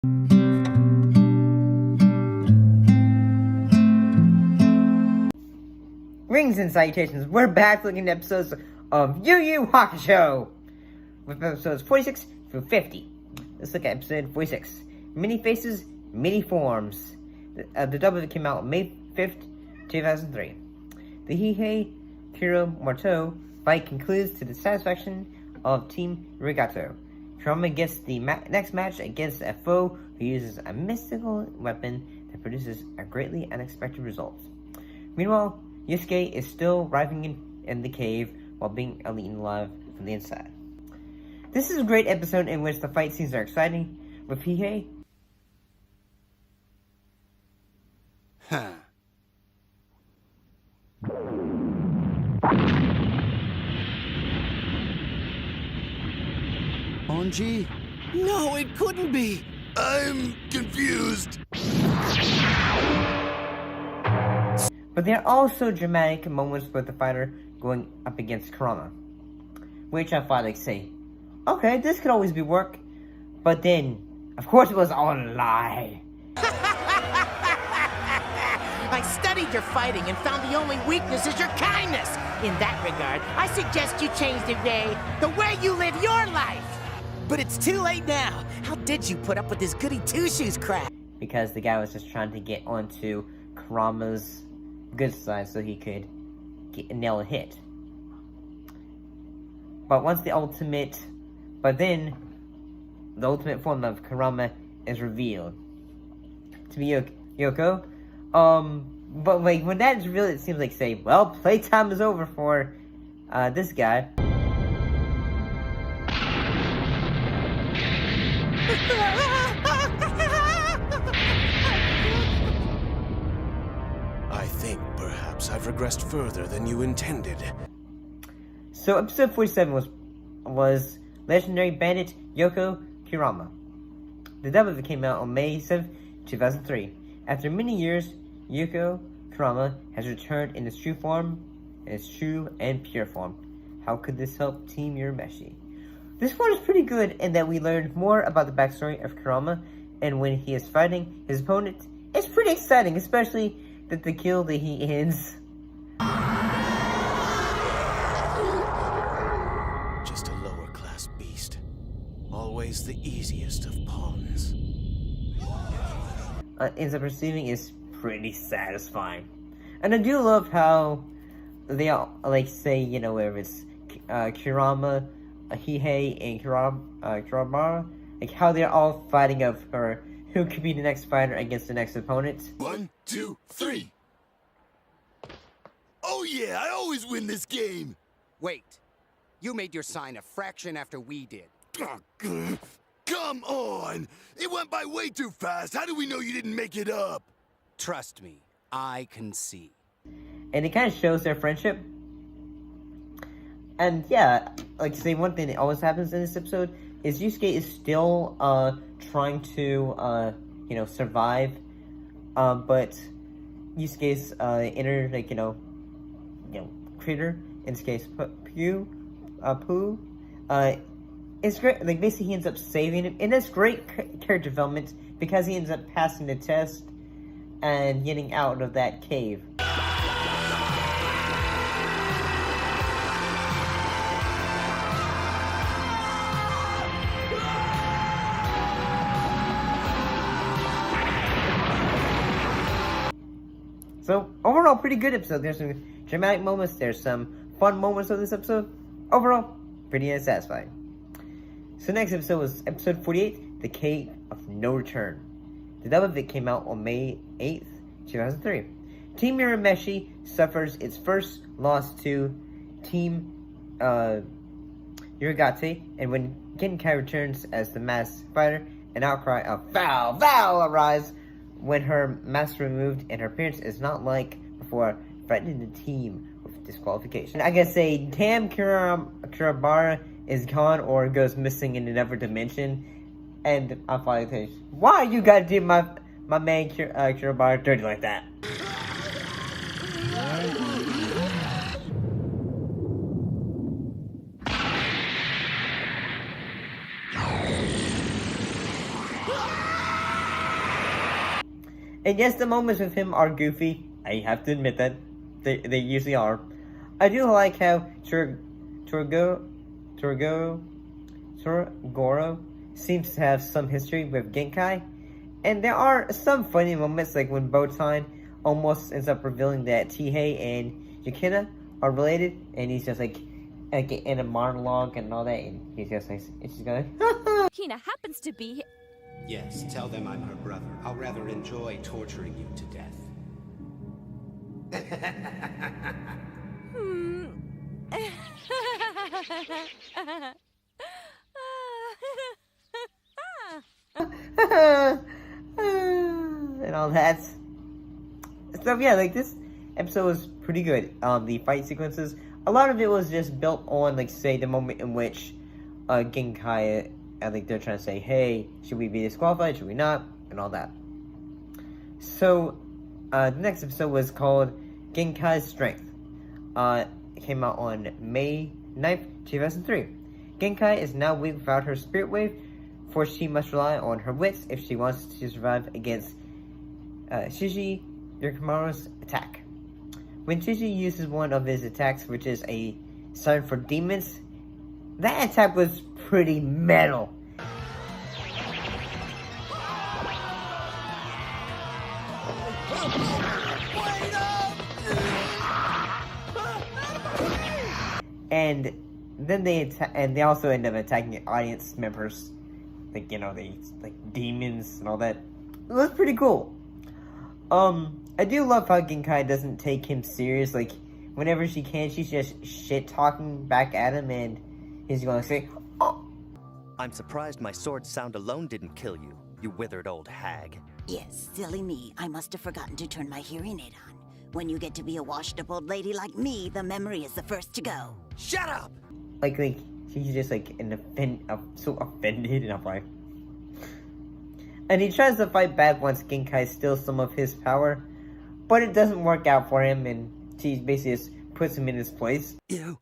Greetings and salutations, we're back looking at episodes of Yu Yu Hakusho with episodes 46 through 50. Let's look at episode 46. Many Faces, Many Forms. The dub of it came out May 5th, 2003. The Hihei Kuro fight concludes to the satisfaction of Team Rigato. Kurama gets the next match against a foe who uses a mystical weapon that produces a greatly unexpected result. Meanwhile, Yusuke is still writhing in the cave while being eaten alive from the inside. This is a great episode in which the fight scenes are exciting, with Hihei Onji? No, it couldn't be! I'm confused. But there are also dramatic moments with the fighter going up against Kurama, which I thought I'd say, okay, this could always be work, but then, of course it was all a lie. I studied your fighting and found the only weakness is your kindness. In that regard, I suggest you change the way you live your life. But it's too late now. How did you put up with this goody two-shoes crap? Because the guy was just trying to get onto Kurama's good side so he could nail a hit. But then the ultimate form of Kurama is revealed to be Yoko. But like when that is revealed, it seems like say, well, playtime is over for this guy. I think perhaps I've regressed further than you intended. So episode 47 was Legendary Bandit Yoko Kurama. The dub of it came out on May 7th, 2003. After many years, Yoko Kurama has returned in its true form, in its true and pure form. How could this help Team Urameshi? This one is pretty good in that we learned more about the backstory of Kurama, and when he is fighting his opponent, it's pretty exciting, especially that the kill that he ends. Just a lower class beast. Always the easiest of pawns. Ends up receiving is pretty satisfying. And I do love how they all, like, say, you know, whether it's Kurama, Hihei, and Kurabara, like how they're all fighting over who could be the next fighter against the next opponent. 1, 2, 3. Oh yeah, I always win this game. Wait, you made your sign a fraction after we did. Come on! It went by way too fast. How do we know you didn't make it up? Trust me, I can see. And it kind of shows their friendship. And yeah, like say one thing that always happens in this episode is Yusuke is still trying to survive, but Yusuke's inner creator, in this case Pooh, it's great. Like basically he ends up saving him, and that's great character development because he ends up passing the test and getting out of that cave. So, overall, pretty good episode. There's some dramatic moments, there's some fun moments of this episode. Overall, pretty satisfying. So next episode was episode 48, The Cave of No Return. The dub of it came out on May 8th, 2003. Team Urameshi suffers its first loss to Team Urigate, and when Genkai returns as the masked fighter, an outcry of "Foul! Arise when her mask removed, and her appearance is not like before, threatening the team with disqualification. I guess say, damn, Kurabara is gone or goes missing in another dimension, and I finally think, why you gotta do my man Kurabara dirty like that? And yes, the moments with him are goofy. I have to admit that. They usually are. I do like how Toragoro seems to have some history with Genkai. And there are some funny moments, like when Botan almost ends up revealing that Tihei and Yukina are related, and he's just like in a monologue and all that, and he's just like, it's just going, Kina happens to be... Yes, tell them I'm her brother. I'll rather enjoy torturing you to death. and all that. So yeah, like this episode was pretty good. The fight sequences, a lot of it was just built on, like, say, the moment in which Genkai, I think they're trying to say, hey, should we be disqualified, should we not, and all that. So, the next episode was called Genkai's Strength. It came out on May 9th, 2003. Genkai is now weak without her spirit wave, for she must rely on her wits if she wants to survive against Shiji Yurikamaru's attack. When Shiji uses one of his attacks, which is a sign for demons, that attack was pretty metal. And then they also end up attacking audience members, like, you know, they like demons and all that. It was pretty cool. I do love how Genkai doesn't take him serious. Like, whenever she can, she's just shit talking back at him, and he's going to say, "Oh." I'm surprised my sword's sound alone didn't kill you, you withered old hag. Yes, silly me. I must have forgotten to turn my hearing aid on. When you get to be a washed-up old lady like me, the memory is the first to go. Shut up! Like she's just like so offended, and I'm like, and he tries to fight back once Genkai steals some of his power, but it doesn't work out for him, and she basically just puts him in his place. You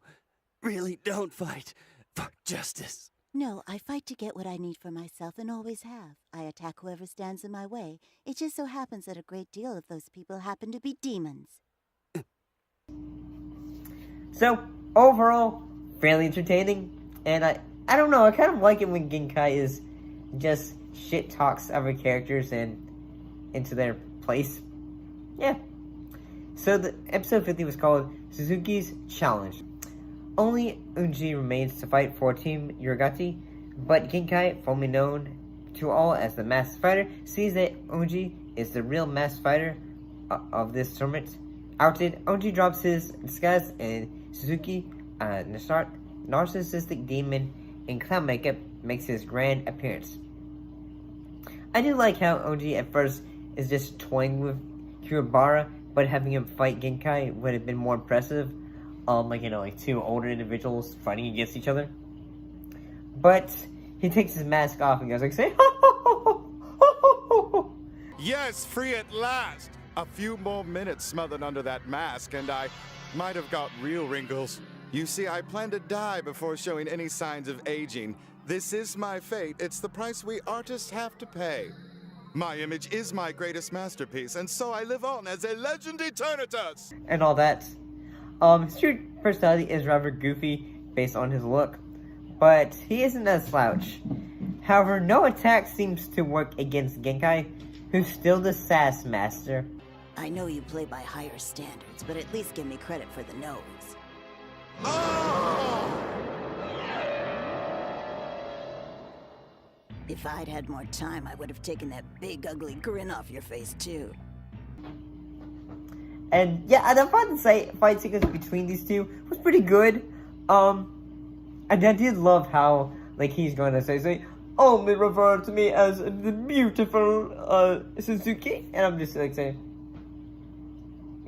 really don't fight for justice. No, I fight to get what I need for myself and always have. I attack whoever stands in my way. It just so happens that a great deal of those people happen to be demons. So, overall, fairly entertaining, and I don't know, I kind of like it when Genkai is just shit talks other characters and into their place. Yeah. So the episode 50 was called Suzuki's Challenge. Only Unji remains to fight for Team Yurigati, but Genkai, formerly known to all as the Masked Fighter, sees that Unji is the real Masked Fighter of this tournament. Outed, Unji drops his disguise, and Suzuki, narcissistic demon in clown makeup, makes his grand appearance. I do like how Unji at first is just toying with Kurobara, but having him fight Genkai would have been more impressive. Like, you know, like two older individuals fighting against each other. But he takes his mask off and goes like, say, ho, ho, ho, ho, ho, ho, ho. Yes, free at last! A few more minutes smothered under that mask, and I might have got real wrinkles. You see, I plan to die before showing any signs of aging. This is my fate. It's the price we artists have to pay. My image is my greatest masterpiece, and so I live on as a legend eternatus! And all that. His true personality is rather goofy based on his look, but he isn't a slouch. However, no attack seems to work against Genkai, who's still the sass master. I know you play by higher standards, but at least give me credit for the nose. Oh! If I'd had more time, I would have taken that big ugly grin off your face too. And yeah, the fight sequence between these two was pretty good. And I did love how, like, he's going to say, only refer to me as the beautiful Suzuki, and I'm just like saying,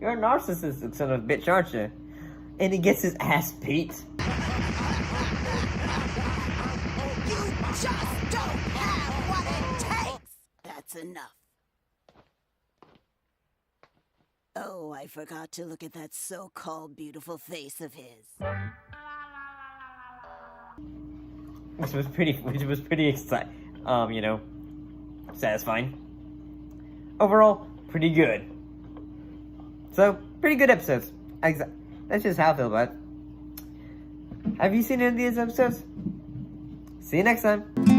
you're a narcissistic son of a bitch, aren't you? And he gets his ass beat. You just don't have what it takes! That's enough. Oh, I forgot to look at that so-called beautiful face of his. Which was pretty exciting, satisfying. Overall, pretty good. So, pretty good episodes. That's just how I feel about it. Have you seen any of these episodes? See you next time.